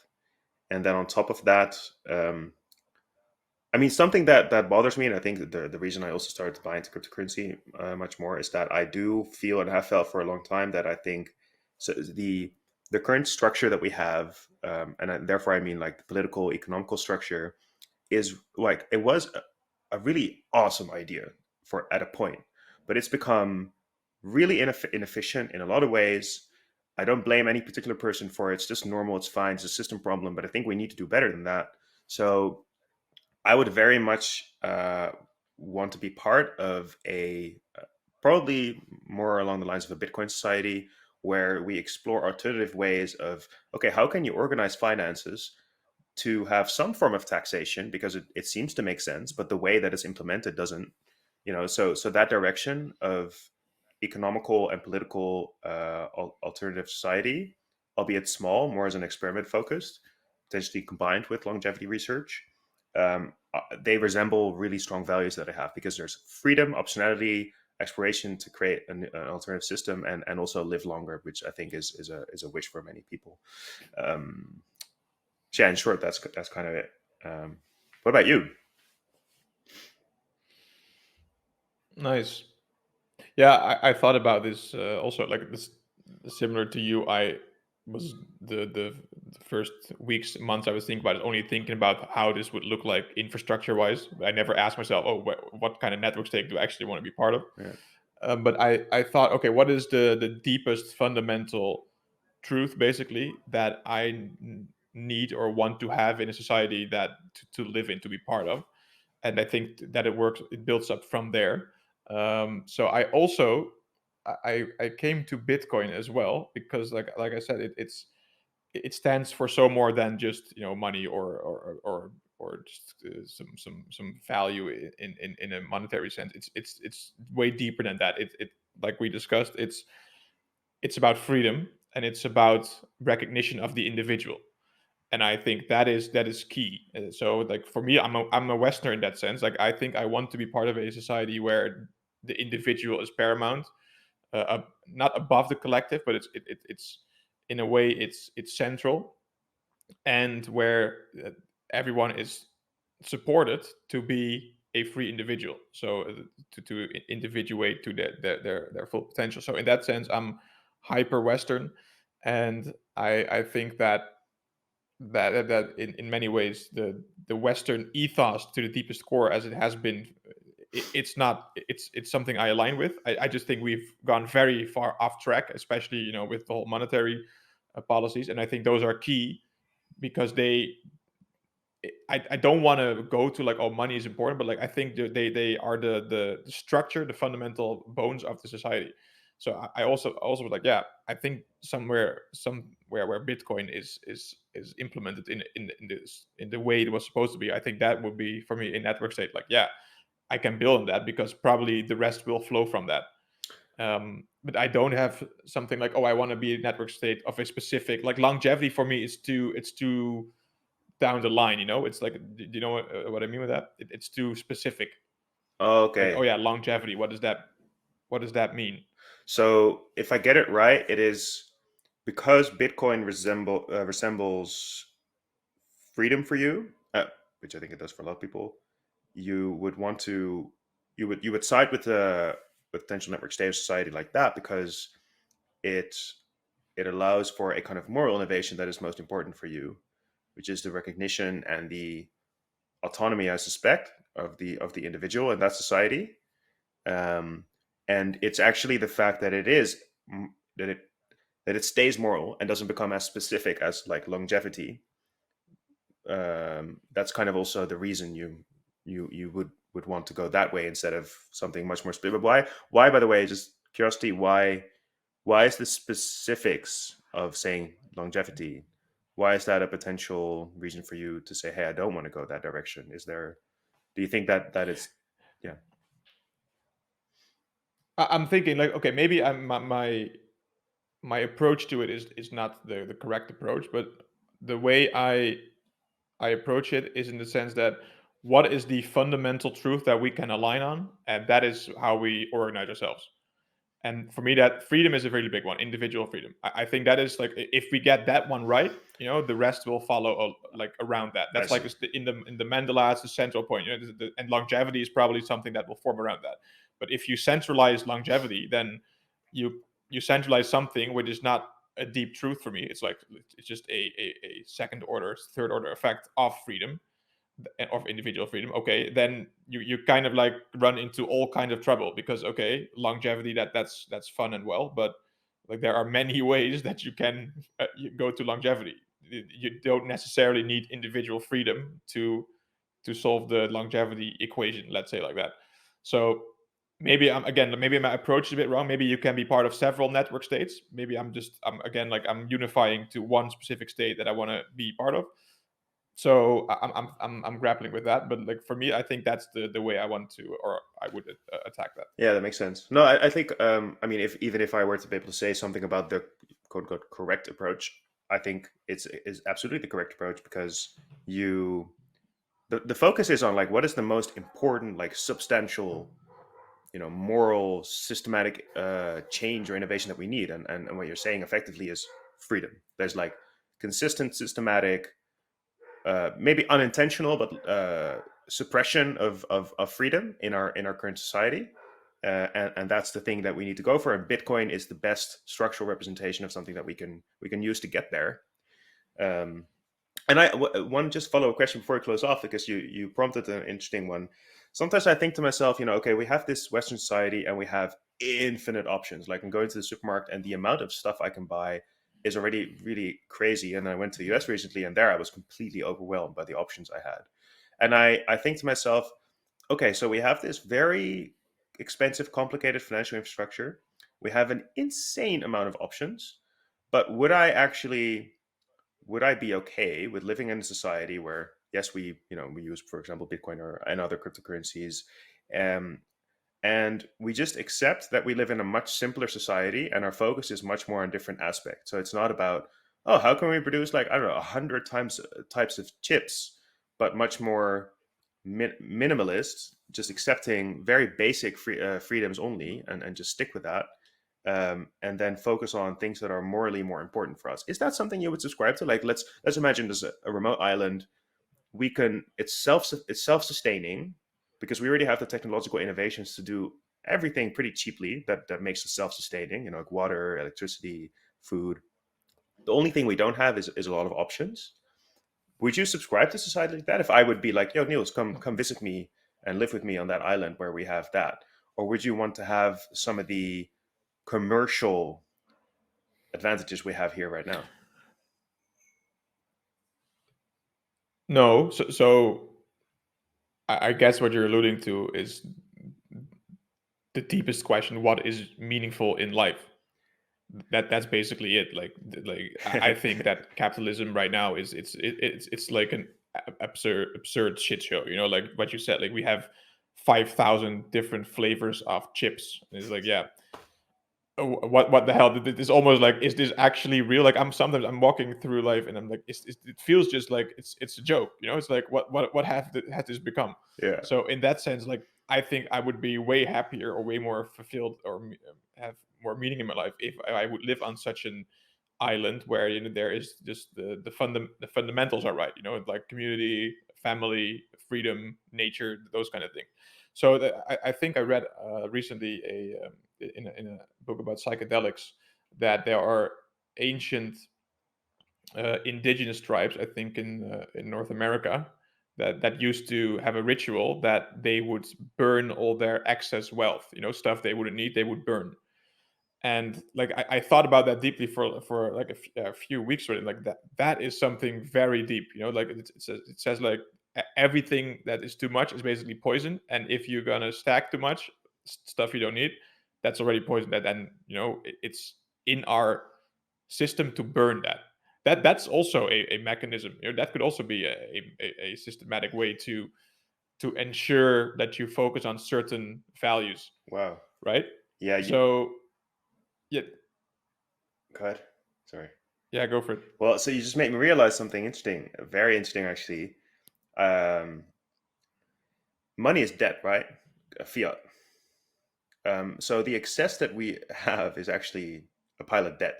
Speaker 2: And then on top of that, I mean, something that bothers me, and I think that the reason I also started to buy into cryptocurrency much more is that I do feel and have felt for a long time that I think so the current structure that we have, therefore I mean like the political economical structure, is like it was a really awesome idea for at a point, but it's become really inefficient in a lot of ways. I don't blame any particular person for it. It's just normal. It's fine. It's a system problem, but I think we need to do better than that. So I would very much want to be part of a probably more along the lines of a Bitcoin society where we explore alternative ways of okay, how can you organize finances to have some form of taxation because it seems to make sense, but the way that it's implemented doesn't. So that direction of economical and political alternative society, albeit small, more as an experiment focused, potentially combined with longevity research. They resemble really strong values that I have because there's freedom, optionality, exploration to create an alternative system, and also live longer, which I think is a wish for many people. Um, so yeah, in short, that's kind of it. What about you?
Speaker 1: Nice. Yeah, I thought about this also. Like this, similar to you. I was the first weeks, months I was thinking about it, only thinking about how this would look like infrastructure wise. I never asked myself, oh, what kind of network stake do I actually want to be part of?
Speaker 2: Yeah.
Speaker 1: But I thought, okay, what is the deepest fundamental truth, basically, that I need or want to have in a society that to live in, to be part of? And I think that it works. It builds up from there. So I also I came to Bitcoin as well because like I said, it stands for so more than just money or just some value in a monetary sense. It's way deeper than that. It like we discussed, it's about freedom and it's about recognition of the individual, and I think that is key. So like for me, I'm a Westerner in that sense. Like I think I want to be part of a society where the individual is paramount, not above the collective, but it's in a way it's central, and where everyone is supported to be a free individual. So to individuate to their full potential. So in that sense, I'm hyper Western, and I think that in many ways the Western ethos to the deepest core, as it has been, it's something I align with. I just think we've gone very far off track, especially with the whole monetary policies, and I think those are key because I don't want to go to like, oh, money is important, but like I think they are the structure, the fundamental bones of the society. So I also was like, yeah, I think somewhere where Bitcoin is implemented in the way it was supposed to be, I think that would be for me a network state. Like, yeah, I can build on that because probably the rest will flow from that. But I don't have something like, oh, I want to be a network state of a specific, like, longevity. For me, it's too down the line. It's like, do you know what I mean with that? It's too specific. Like, oh
Speaker 2: Okay.
Speaker 1: yeah, longevity. What does that mean?
Speaker 2: So if I get it right, it is because Bitcoin resembles freedom for you, which I think it does for a lot of people. You would want to you would side with the potential network state of society like that because it it allows for a kind of moral innovation that is most important for you, which is the recognition and the autonomy, I suspect, of the individual in that society. um, and it's actually the fact that it is that it stays moral and doesn't become as specific as like longevity. That's kind of also the reason you would want to go that way instead of something much more specific. But why, by the way, just curiosity, why is the specifics of saying longevity, why is that a potential reason for you to say, hey, I don't want to go that direction? Do you think that it's, yeah.
Speaker 1: I'm thinking like, okay, maybe my approach to it is not the correct approach, but the way I approach it is in the sense that what is the fundamental truth that we can align on, and that is how we organize ourselves. And for me, that freedom is a really big one. Individual freedom. I think that is like, if we get that one right, the rest will follow, like around that.
Speaker 2: I
Speaker 1: That's like
Speaker 2: see.
Speaker 1: in the mandala, it's the central point. And longevity is probably something that will form around that. But if you centralize longevity, then you centralize something which is not a deep truth for me. It's like it's just a second order, third order effect of freedom, of individual freedom. Okay, then you kind of like run into all kind of trouble, because okay, longevity, that's fun and well, but like there are many ways that you can you go to longevity. You don't necessarily need individual freedom to solve the longevity equation, let's say like that. So maybe my approach is a bit wrong. Maybe you can be part of several network states. Maybe I'm again like I'm unifying to one specific state that I want to be part of. So I'm grappling with that, but like for me, I think that's the way I want to, or I would attack that.
Speaker 2: Yeah, that makes sense. No, I think, I mean, if even if I were to be able to say something about the quote unquote correct approach, I think is absolutely the correct approach, because you the focus is on like what is the most important, like substantial, moral, systematic change or innovation that we need. And what you're saying effectively is freedom. There's like consistent, systematic, maybe unintentional, but suppression of freedom in our current society. And that's the thing that we need to go for. And Bitcoin is the best structural representation of something that we can use to get there. Um, and one just follow up question before we close off, because you prompted an interesting one. Sometimes I think to myself, okay, we have this Western society and we have infinite options. Like I'm going to the supermarket and the amount of stuff I can buy is already really crazy. And I went to the US recently, and there I was completely overwhelmed by the options I had. And I think to myself, okay, so we have this very expensive, complicated financial infrastructure. We have an insane amount of options, but would I be okay with living in a society where, yes, we use, for example, Bitcoin and other cryptocurrencies, um, and we just accept that we live in a much simpler society, and our focus is much more on different aspects. So it's not about, oh, how can we produce, like, I don't know, 100 types of chips, but much more minimalist, just accepting very basic freedoms only, and just stick with that. And then focus on things that are morally more important for us. Is that something you would subscribe to? Like, let's imagine there's a remote island. It's self-sustaining, because we already have the technological innovations to do everything pretty cheaply, that makes it self-sustaining, like water, electricity, food. The only thing we don't have is a lot of options. Would you subscribe to society like that? If I would be like, yo, Niels, come visit me and live with me on that island where we have that. Or would you want to have some of the commercial advantages we have here right now?
Speaker 1: No, so I guess what you're alluding to is the deepest question: what is meaningful in life? That's basically it. I think that capitalism right now it's like an absurd shit show. Like what you said. Like we have 5,000 different flavors of chips. And it's like, yeah, what the hell? It's almost like, is this actually real? Like I'm walking through life and I'm like, it feels just like it's a joke. It's like what has this become?
Speaker 2: Yeah.
Speaker 1: So in that sense, like I think I would be way happier or way more fulfilled, or have more meaning in my life if I would live on such an island where there is just the fundamentals are right. Like community, family, freedom, nature, those kind of things. So I think I read recently in a book about psychedelics, that there are ancient indigenous tribes, I think in North America, that used to have a ritual that they would burn all their excess wealth, stuff they wouldn't need, they would burn. And like I thought about that deeply for like a few weeks already. Like that is something very deep. Like it says like everything that is too much is basically poison, and if you're gonna stack too much stuff you don't need, that's already poison. That then it's in our system to burn that. That's also a mechanism. That could also be a systematic way to ensure that you focus on certain values,
Speaker 2: Wow.
Speaker 1: right?
Speaker 2: Yeah.
Speaker 1: So yeah,
Speaker 2: Go ahead. Sorry.
Speaker 1: yeah, go for it.
Speaker 2: Well, so you just made me realize something interesting, very interesting actually. Money is debt, right? A fiat. So the excess that we have is actually a pile of debt.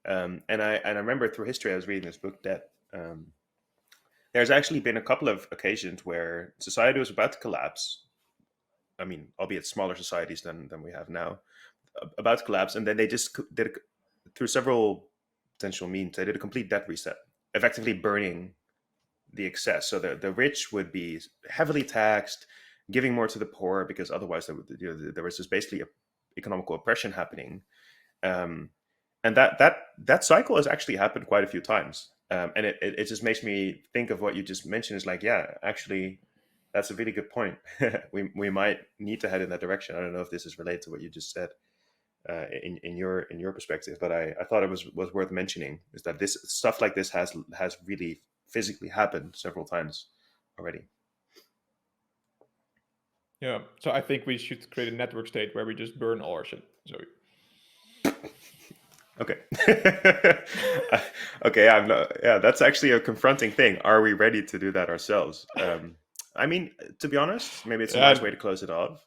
Speaker 2: And I remember through history, I was reading this book, Debt. There's actually been a couple of occasions where society was about to collapse. I mean, albeit smaller societies than we have now, about to collapse, and then they just did through several potential means. They did a complete debt reset, effectively burning the excess. So the rich would be heavily taxed, giving more to the poor, because otherwise there was just basically economical oppression happening. And that cycle has actually happened quite a few times. And it just makes me think of what you just mentioned. Is like, yeah, actually, that's a really good point. we might need to head in that direction. I don't know if this is related to what you just said in your perspective, but I thought it was worth mentioning, is that this stuff like this has really physically happened several times already.
Speaker 1: Yeah. So I think we should create a network state where we just burn all our shit. So
Speaker 2: Okay. Okay. I'm not. Yeah, that's actually a confronting thing. Are we ready to do that ourselves? I mean, to be honest, maybe it's a nice way to close it off.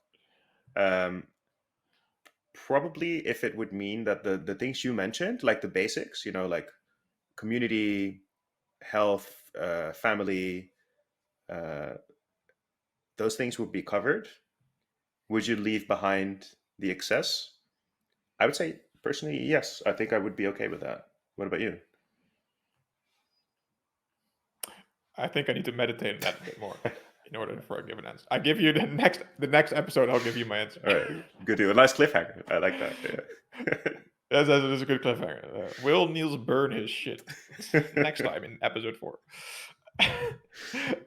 Speaker 2: Probably if it would mean that the things you mentioned, like the basics, like community, health, family, those things would be covered. Would you leave behind the excess? I would say personally, yes. I think I would be okay with that. What about you?
Speaker 1: I think I need to meditate on that a bit more in order for a given answer. I give you the next episode. I'll give you my answer.
Speaker 2: All right, good deal. A nice cliffhanger. I like that. Yeah.
Speaker 1: That's a good cliffhanger. Will Niels burn his shit next time in episode 4?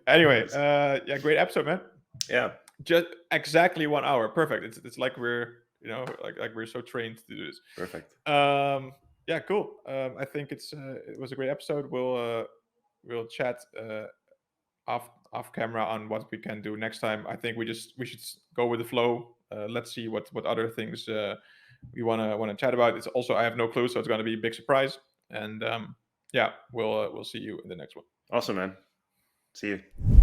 Speaker 1: Anyway, yeah, great episode, man.
Speaker 2: Yeah,
Speaker 1: just exactly 1 hour. Perfect. It's like we're like we're so trained to do this.
Speaker 2: perfect.
Speaker 1: Yeah, cool. I think it was a great episode. We'll chat off camera on what we can do next time. I think we should go with the flow. Let's see what other things we wanna chat about. It's also, I have no clue, so it's gonna be a big surprise. And yeah, we'll see you in the next one.
Speaker 2: Awesome, man. See you.